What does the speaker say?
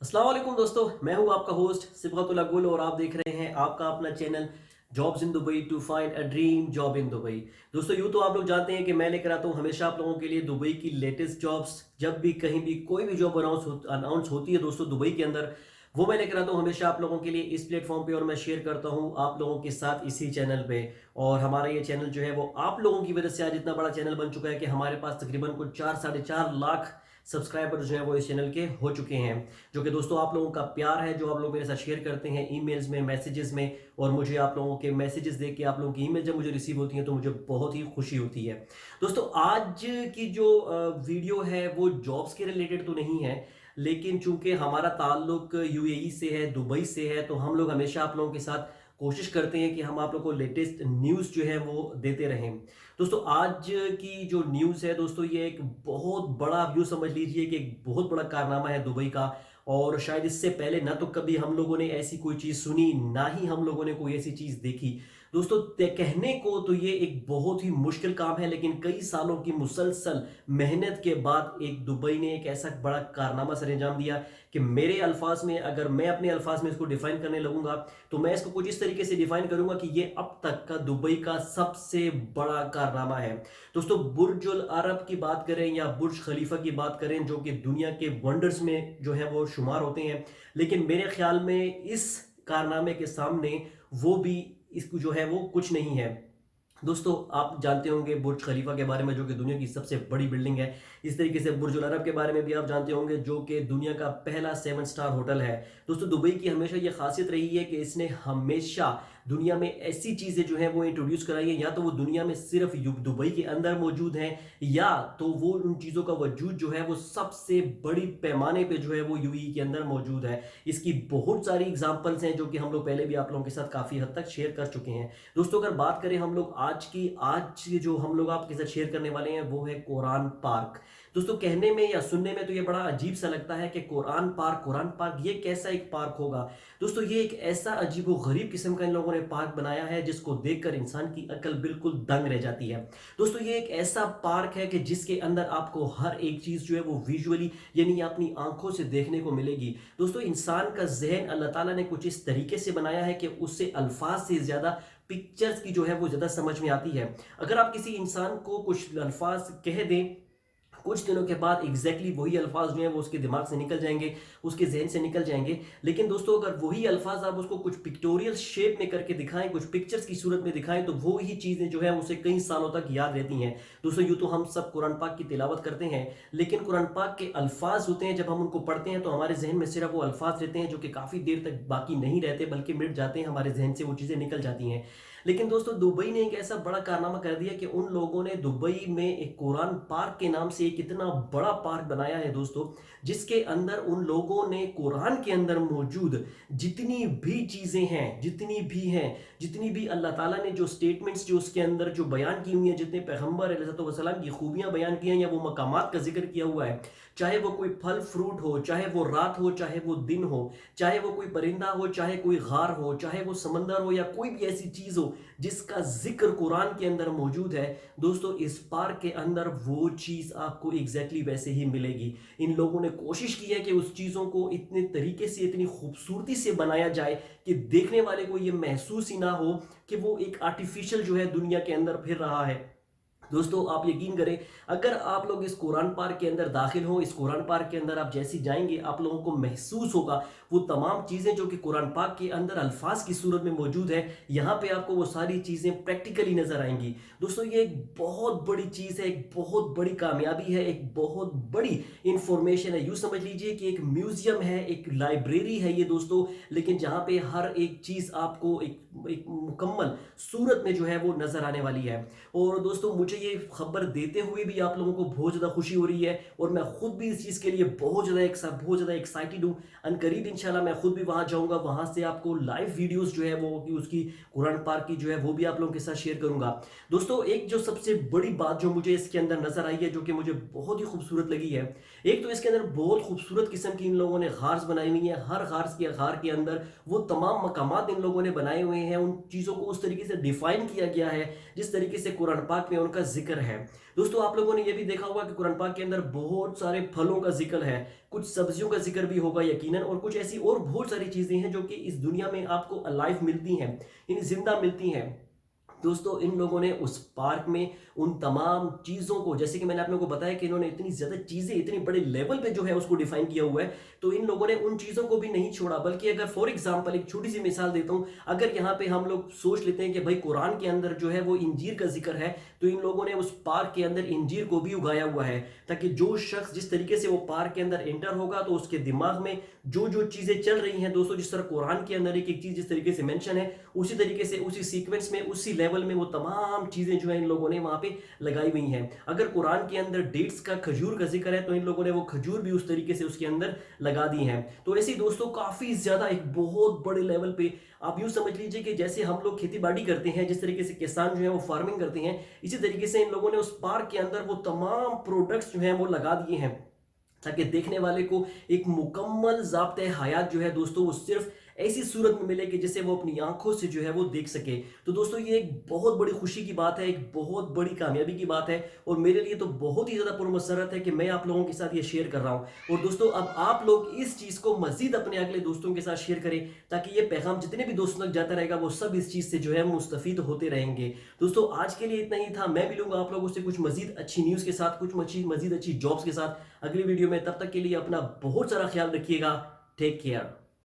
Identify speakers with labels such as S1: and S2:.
S1: अस्सलाम वालेकुम दोस्तों, मैं हूं आपका होस्ट सिबगतुल्ला गुल और आप देख रहे हैं आपका अपना channel jobs in Dubai to find a dream job in Dubai. दोस्तों यूं तो आप लोग जानते हैं कि मैं लेकर आता हूं हमेशा आप लोगों के लिए दुबई की लेटेस्ट जॉब्स। जब भी कहीं भी कोई भी जॉब अनाउंस होती है दोस्तों दुबई के अंदर, वो मैं लेकर आता हूं हमेशा आप लोगों के लिए इस प्लेटफॉर्म पे और मैं शेयर करता हूं आप लोगों के साथ इसी चैनल पे। और हमारा ये चैनल जो है वो आप लोगों की वजह से आज इतना बड़ा चैनल बन चुका है कि हमारे पास तकरीबन कुछ 4 साढ़े 4 लाख सब्सक्राइबर जो है वो इस चैनल के हो चुके हैं, जो कि दोस्तों आप लोगों का प्यार है जो आप लोग मेरे साथ शेयर करते हैं ईमेल्स में, मैसेजेस में। और मुझे आप लोगों के मैसेजेस देख के, आप लोगों की ईमेल जब मुझे रिसीव होती हैं तो मुझे बहुत ही खुशी होती है। दोस्तों आज की जो वीडियो है वो जॉब्स के रिलेटेड तो नहीं है, लेकिन चूंकि हमारा ताल्लुक यूएई से है, दुबई से है, तो हम लोग हमेशा आप लोगों के साथ कोशिश करते हैं कि हम आप लोगों को लेटेस्ट न्यूज़ जो है वो देते रहें। दोस्तों आज की जो न्यूज़ है दोस्तों, ये एक बहुत बड़ा, आप यूँ समझ लीजिए कि एक बहुत बड़ा कारनामा है दुबई का। और शायद इससे पहले ना तो कभी हम लोगों ने ऐसी कोई चीज़ सुनी, ना ही हम लोगों ने कोई ऐसी चीज़ देखी। दोस्तों कहने को तो ये एक बहुत ही मुश्किल काम है, लेकिन कई सालों की मुसलसल मेहनत के बाद एक दुबई ने एक ऐसा बड़ा कारनामा सर अंजाम दिया कि मेरे अल्फाज में, अगर मैं अपने अल्फाज में इसको डिफाइन करने लगूंगा तो मैं इसको कुछ इस तरीके से डिफाइन करूंगा कि ये अब तक का दुबई का सबसे बड़ा कारनामा है। दोस्तों बुर्ज अल अरब की बात करें या बुर्ज खलीफा की बात करें, जो कि दुनिया के वंडर्स में जो है वो शुमार होते हैं, लेकिन मेरे ख्याल में इस कारनामे के सामने वो भी इसको जो है वो कुछ नहीं है। दोस्तों आप जानते होंगे बुर्ज खलीफा के बारे में, जो कि दुनिया की सबसे बड़ी बिल्डिंग है। इस तरीके से बुर्ज अल अरब के बारे में भी आप जानते होंगे, जो कि दुनिया का पहला 7 स्टार होटल है। दोस्तों दुबई की हमेशा ये खासियत रही है कि इसने हमेशा दुनिया में ऐसी चीज़ें जो हैं वो इंट्रोड्यूस कराई है, या तो वो दुनिया में सिर्फ दुबई के अंदर मौजूद हैं, या तो वो उन चीज़ों का वजूद जो है वो सबसे बड़ी पैमाने पे जो है वो यूएई के अंदर मौजूद है। इसकी बहुत सारी एग्जांपल्स हैं जो कि हम लोग पहले भी आप लोगों के साथ काफ़ी हद तक शेयर कर चुके हैं। दोस्तों अगर बात करें हम लोग आज की जो हम लोग आपके साथ शेयर करने वाले हैं वो है कुरान पार्क। दोस्तों कहने में या सुनने में तो ये बड़ा अजीब सा लगता है कि कुरान पार्क ये कैसा एक पार्क होगा। दोस्तों ये एक ऐसा अजीब व गरीब किस्म का इन लोगों ने पार्क बनाया है जिसको देखकर इंसान की अकल बिल्कुल दंग रह जाती है। दोस्तों ये एक ऐसा पार्क है कि जिसके अंदर आपको हर एक चीज जो है वो विजुअली, यानी अपनी आंखों से देखने को मिलेगी। दोस्तों इंसान का जहन अल्लाह ताला ने कुछ इस तरीके से बनाया है कि उससे अल्फाज से ज्यादा पिक्चर्स की जो है वो ज्यादा समझ में आती है। अगर आप किसी इंसान को कुछ अल्फाज कह दें, कुछ दिनों के बाद एग्जैक्टली वही अल्फाज जो हैं वो उसके दिमाग से निकल जाएंगे, उसके जहन से निकल जाएंगे। लेकिन दोस्तों अगर वही अल्फाज आप उसको कुछ पिक्टोरियल शेप में करके दिखाएं, कुछ पिक्चर्स की सूरत में दिखाएं, तो वो ही चीज़ें जो है उसे कई सालों तक याद रहती हैं। दोस्तों यूँ तो हम सब कुरान पाक की तिलावत करते हैं, लेकिन कुरान पाक के अल्फाज होते हैं, जब हम उनको पढ़ते हैं तो हमारे जहन में सिर्फ वो अल्फाज रहते हैं जो कि काफ़ी देर तक बाकी नहीं रहते, बल्कि मिट जाते हैं, हमारे जहन से वो चीज़ें निकल जाती हैं। लेकिन दोस्तों दुबई ने एक ऐसा बड़ा कारनामा कर दिया कि उन लोगों ने दुबई में एक कुरान पार्क के नाम से एक इतना बड़ा पार्क बनाया है दोस्तों, जिसके अंदर उन लोगों ने कुरान के अंदर मौजूद जितनी भी चीज़ें हैं, जितनी भी अल्लाह ताला ने जो स्टेटमेंट्स जो उसके अंदर जो बयान की हुई हैं, जितने पैगंबर अलैहिस्सलाम की खूबियां बयान की हैं या वो मकामात का जिक्र किया हुआ है, चाहे वो कोई फल फ्रूट हो, चाहे वो रात हो, चाहे वो दिन हो, चाहे वो कोई परिंदा हो, चाहे कोई गार हो, चाहे वो समंदर हो, या कोई भी ऐसी चीज़ हो जिसका जिक्र कुरान के अंदर मौजूद है, दोस्तों इस पार्क के अंदर वो चीज़ आपको एग्जैक्टली वैसे ही मिलेगी। इन लोगों ने कोशिश की है कि उस चीज़ों को इतने तरीके से, इतनी खूबसूरती से बनाया जाए कि देखने वाले को ये महसूस ही ना हो कि वो एक आर्टिफिशियल जो है दुनिया के अंदर फिर रहा है। दोस्तों आप यकीन करें, अगर आप लोग इस कुरान पार्क के अंदर दाखिल हो, इस कुरान पार्क के अंदर आप जैसे जाएंगे आप लोगों को महसूस होगा वो तमाम चीज़ें जो कि कुरान पाक के अंदर अल्फाज की सूरत में मौजूद है, यहाँ पे आपको वो सारी चीज़ें प्रैक्टिकली नजर आएंगी। दोस्तों ये एक बहुत बड़ी चीज़ है, एक बहुत बड़ी कामयाबी है, एक बहुत बड़ी इंफॉर्मेशन है। यूँ समझ लीजिए कि एक म्यूजियम है, एक लाइब्रेरी है ये दोस्तों, लेकिन जहाँ पे हर एक चीज़ आपको एक मुकम्मल सूरत में जो है वो नजर आने वाली है। और दोस्तों मुझे ये खबर देते हुए भी आप लोगों को बहुत ज़्यादा खुशी हो रही है, और मैं खुद भी इस चीज़ के लिए बहुत ज़्यादा एक्साइटेड हूँ। अनकरीब इंशाल्लाह मैं खुद भी वहाँ जाऊँगा, वहाँ से आपको लाइव वीडियोस जो है वो कि उसकी कुरान पार्क की जो है वो भी आप लोगों के साथ शेयर करूँगा। दोस्तों एक जो सबसे बड़ी बात जो मुझे इसके अंदर नज़र आई है, जो कि मुझे बहुत ही खूबसूरत लगी है, एक तो इसके अंदर बहुत खूबसूरत किस्म की इन लोगों ने गार्स बनाई हुई है। हर गार के अंदर वो तमाम मकामात इन लोगों ने बनाए हुए हैं, उन चीज़ों को उस तरीके से डिफाइन किया गया है जिस तरीके से कुरान पाक में उनका जिक्र है। दोस्तों आप लोगों ने ये भी देखा होगा कि कुरान पाक के अंदर बहुत सारे फलों का जिक्र है, कुछ सब्जियों का जिक्र भी होगा यकीनन, और कुछ ऐसी और बहुत सारी चीजें हैं जो कि इस दुनिया में आपको अलाइव मिलती हैं, यानी जिंदा मिलती हैं। दोस्तों इन लोगों ने उस पार्क में उन तमाम चीज़ों को, जैसे कि मैंने आप लोगों को बताया कि इन्होंने इतनी ज़्यादा चीज़ें इतनी बड़े लेवल पे जो है उसको डिफाइन किया हुआ है, तो इन लोगों ने उन चीज़ों को भी नहीं छोड़ा। बल्कि अगर फॉर एग्जांपल एक छोटी सी मिसाल देता हूं, अगर यहाँ पे हम लोग सोच लेते हैं कि भाई कुरान के अंदर जो है वो इंजीर का जिक्र है, तो इन लोगों ने उस पार्क के अंदर इंजीर को भी उगाया हुआ है, ताकि जो शख्स जिस तरीके से वो पार्क के अंदर एंटर होगा तो उसके दिमाग में जो जो चीज़ें चल रही हैं दोस्तों, जिस तरह कुरान के अंदर एक एक चीज़ जिस तरीके से मेंशन है, उसी तरीके से उसी सीक्वेंस में उसी लेवल में वो तमाम चीजें जो है इन लोगों ने वहां पे लगाई हुई हैं। अगर कुरान के अंदर डेट्स का, खजूर का जिक्र है, तो इन लोगों ने वो खजूर भी उस तरीके से उसके अंदर लगा दी हैं। तो ऐसे दोस्तों काफी ज्यादा एक बहुत बड़े लेवल पे आप यूं समझ लीजिए कि जैसे हम लोग खेती बाड़ी करते हैं, जिस तरीके से किसान जो है वो फार्मिंग करते हैं, इसी तरीके से इन लोगों ने उस पार्क के अंदर वो तमाम प्रोडक्ट्स जो हैं वो लगा दिए हैं, ताकि देखने वाले को एक मुकम्मल ज़ाब्ते हयात जो है दोस्तों वो सिर्फ ऐसी सूरत में मिले कि जिसे वो अपनी आंखों से जो है वो देख सके। तो दोस्तों ये एक बहुत बड़ी खुशी की बात है, एक बहुत बड़ी कामयाबी की बात है, और मेरे लिए तो बहुत ही ज़्यादा पुरमसरत है कि मैं आप लोगों के साथ ये शेयर कर रहा हूँ। और दोस्तों अब आप लोग इस चीज़ को मज़ीद अपने अगले दोस्तों के साथ शेयर करें, ताकि ये पैगाम जितने भी दोस्तों तक जाता रहेगा वो सब इस चीज़ से जो है मुस्तफ़ीद होते रहेंगे। दोस्तों आज के लिए इतना ही था। मैं मिलूंगा आप लोगों से कुछ मज़ीद अच्छी न्यूज़ के साथ, कुछ मज़ीद अच्छी जॉब्स के साथ अगली वीडियो में। तब तक के लिए अपना बहुत सारा ख्याल रखिएगा। Take care.